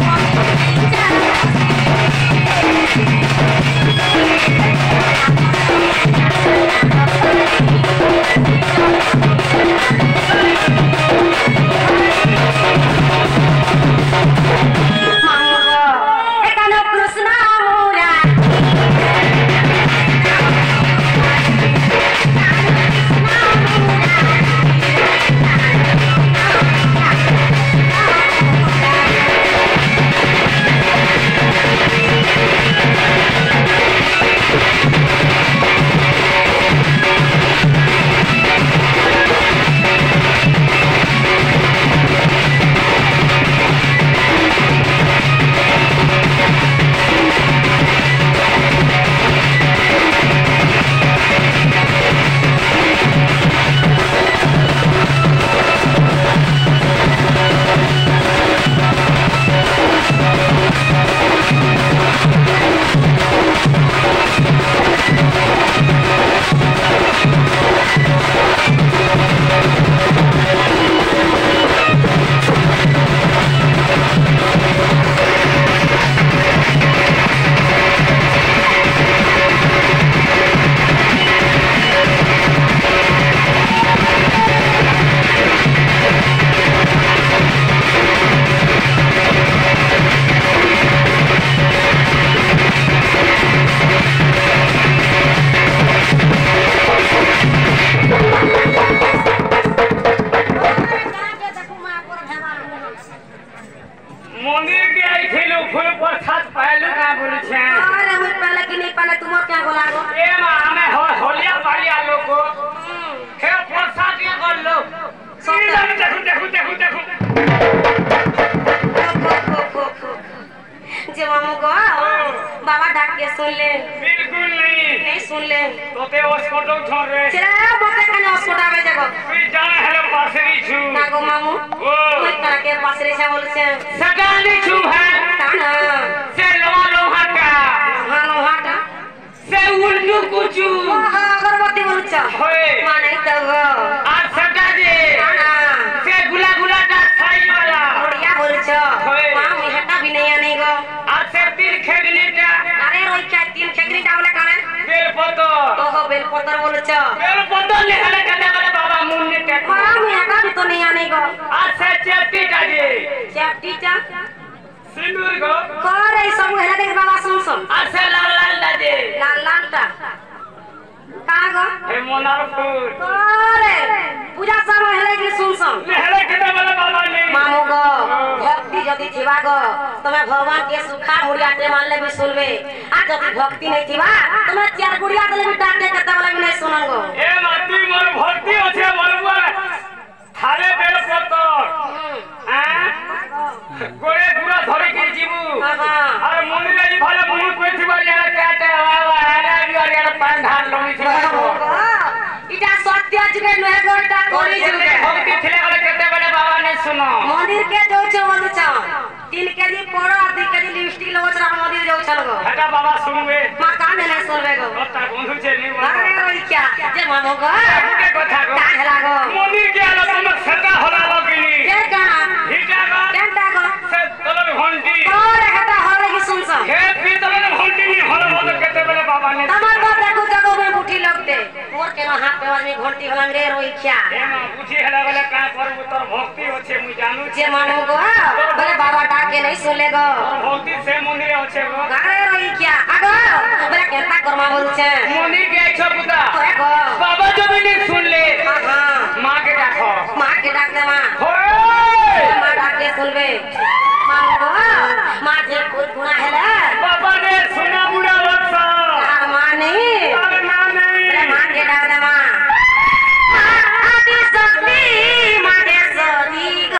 Bye. मंदिर के आई थे लोग फूल प्रसाद पहलू का बोले छे अरे मुझ पहले कि नहीं पहले तुम क्या बोला गो ए मां हमें होलिया पालिया लोग को हे प्रसाद के कर लो देखो देखो देखो देखो जे मामू को बाबा डाक के सुन ले बिल्कुल नहीं सुन ले तो ते हॉस्पिटल छोड़ रे चले बोते कने हॉस्पिटल आवे जगो तू जाने है पासरी छु ना गो मामू कोई तरह के पासरी से बोल से सगानी छु है काना से लोहा का हानो हाटा से उल्लू कुचू अगरबत्ती बोल छ होए माने तो गो आज सगा दे काना से गुला गुला का छाई वाला बढ़िया बोल छ मामू हटा भी नहीं आने गो आज से तीन खेगनी का अरे रोई क्या तीन खेगनी डावला काने बेल पत्तर ओहो बेलपत्र बोल छ बेल पत्तर ले हले कने वाले बाबा मुन्ने टेक मामू हटा भी तो नहीं आने गो आज से चेप्टी का जे चेप्टी चा सिंदूर को करे सब हेला देख बाबा सुन सुन आज से लाल लाल दाजे लाल लाल टा कागो हे मोनारपुर करे पूजा सब हेले की सुन सुन हेले कने वाले बाबा ने मामू गो भक्ति जदी थिबा गो तमे भगवान के सुखा मुड़िया के मान ले भी सुनबे आ जदी भक्ति नहीं थिबा तमे चार गुड़िया दले भी डाके कते वाला भी नहीं सुनन गो ए माती मोर भक्ति होछे मरबा थारे बेल पत्तर हां गोरे पूरा धरे के जीवू अरे मंदिर जी भले मुनु कोइ थिबा यार काटे वाला आला भी और यार पान धान लोनी थिबा इटा सत्य जुगे नहे गोटा कोली जुगे भक्ति थिले गले कते बड़े बाबा ने सुनो मंदिर के जो छ बोलु छ 3 केजी पोड़ो 2 केजी लिपस्टिक लगो छ मंदिर जो छ गो हटा बाबा सुनबे मा कान नहीं सुनबे गो कता बंधु छे नी अरे ओई क्या जे मामू गो के कथा गो का हला गो मंदिर के आलो तुम छटा होला लगिनी के गाना हिटा गो केंटा गो से तलब घंटी और हटा होले की सुन सुन हे पीतल घंटी नी होला बोल कते बड़े बाबा ने तमार बाप देखो जगो में मुट्ठी लगते मोर के हाथ पे में घंटी हलंग रे रोई क्या ए मां बुझी हला वाला का पर उतर भक्ति होछे मुई जानू जे मामू गो बोले बाबा डाके नहीं सुनले गो भक्ति से मंदिर होछे गो अरे रोई क्या आगो बोले केंटा करमा बोल छे मंदिर के छ पुता ओए गो बाबा जब ने सुन ले हां मां के डाको मां के डाक दे मां होए मां डाके सुनबे